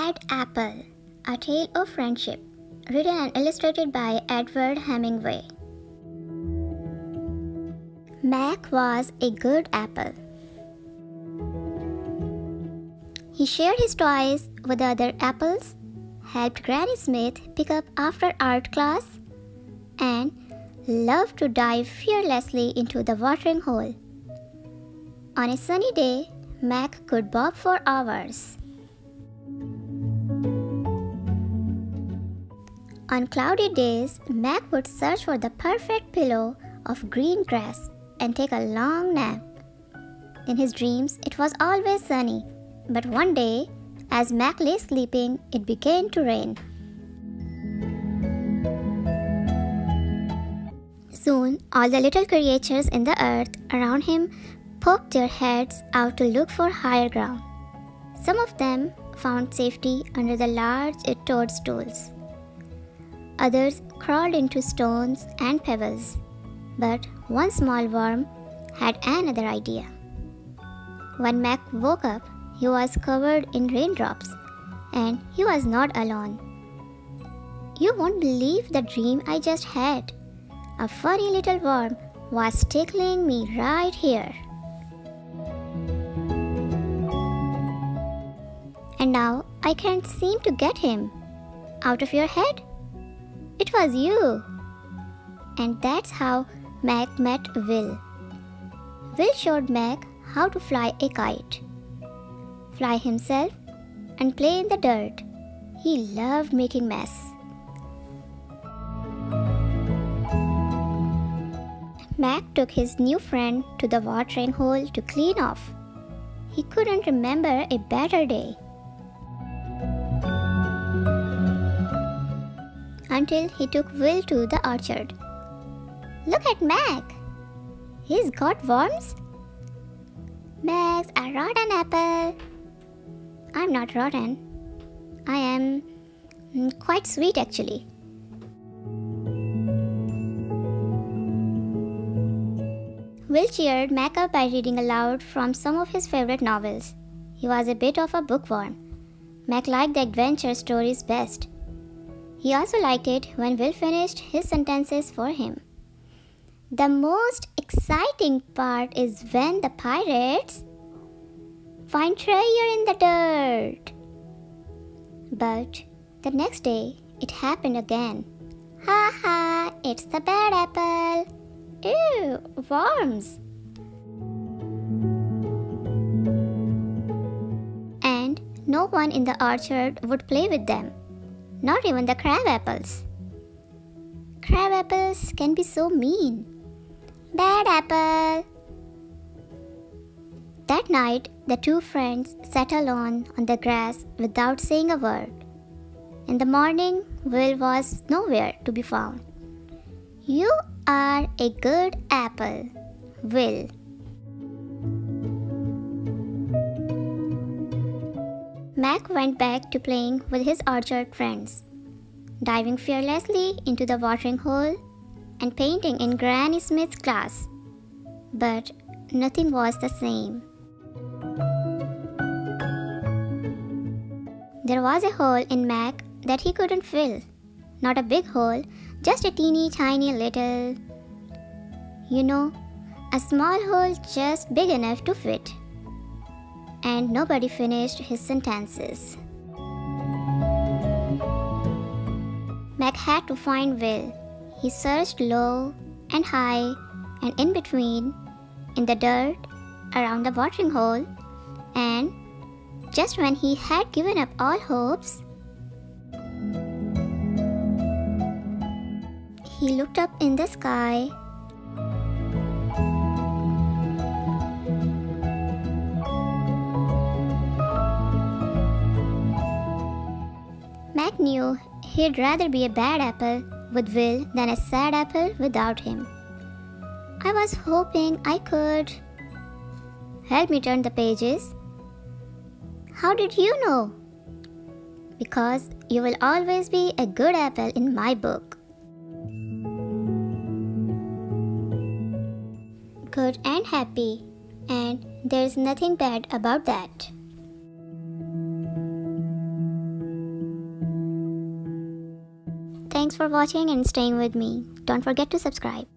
Bad Apple, A Tale of Friendship, written and illustrated by Edward Hemingway. Mac was a good apple. He shared his toys with the other apples, helped Granny Smith pick up after art class, and loved to dive fearlessly into the watering hole. On a sunny day, Mac could bob for hours. On cloudy days, Mac would search for the perfect pillow of green grass and take a long nap. In his dreams, it was always sunny, but one day, as Mac lay sleeping, it began to rain. Soon, all the little creatures in the earth around him poked their heads out to look for higher ground. Some of them found safety under the large toadstools. Others crawled into stones and pebbles. But one small worm had another idea. When Mac woke up, he was covered in raindrops, and he was not alone. "You won't believe the dream I just had. A funny little worm was tickling me right here. And now I can't seem to get him out of your head. It was you." And that's how Mac met Will. Will showed Mac how to fly a kite, fly himself, and play in the dirt. He loved making mess. Mac took his new friend to the watering hole to clean off. He couldn't remember a better day. Until he took Will to the orchard. "Look at Mac! He's got worms." "Mac's a rotten apple." "I'm not rotten. I am quite sweet actually." Will cheered Mac up by reading aloud from some of his favorite novels. He was a bit of a bookworm. Mac liked the adventure stories best. He also liked it when Will finished his sentences for him. "The most exciting part is when the pirates find treasure in the dirt." But the next day, it happened again. "Ha ha, it's the bad apple. Ew, worms." And no one in the orchard would play with them. Not even the crab apples. Crab apples can be so mean. "Bad apple." That night, the two friends sat alone on the grass without saying a word. In the morning, Will was nowhere to be found. "You are a good apple, Will." Mac went back to playing with his orchard friends, diving fearlessly into the watering hole and painting in Granny Smith's class. But nothing was the same. There was a hole in Mac that he couldn't fill. Not a big hole, just a teeny tiny little, a small hole just big enough to fit. And nobody finished his sentences. Mac had to find Will. He searched low and high and in between, in the dirt, around the watering hole, and just when he had given up all hopes, he looked up in the sky. Mac knew he'd rather be a bad apple with Will than a sad apple without him. "I was hoping I could." "Help me turn the pages." "How did you know?" "Because you will always be a good apple in my book." Good and happy, and there's nothing bad about that. Thanks for watching and staying with me. Don't forget to subscribe.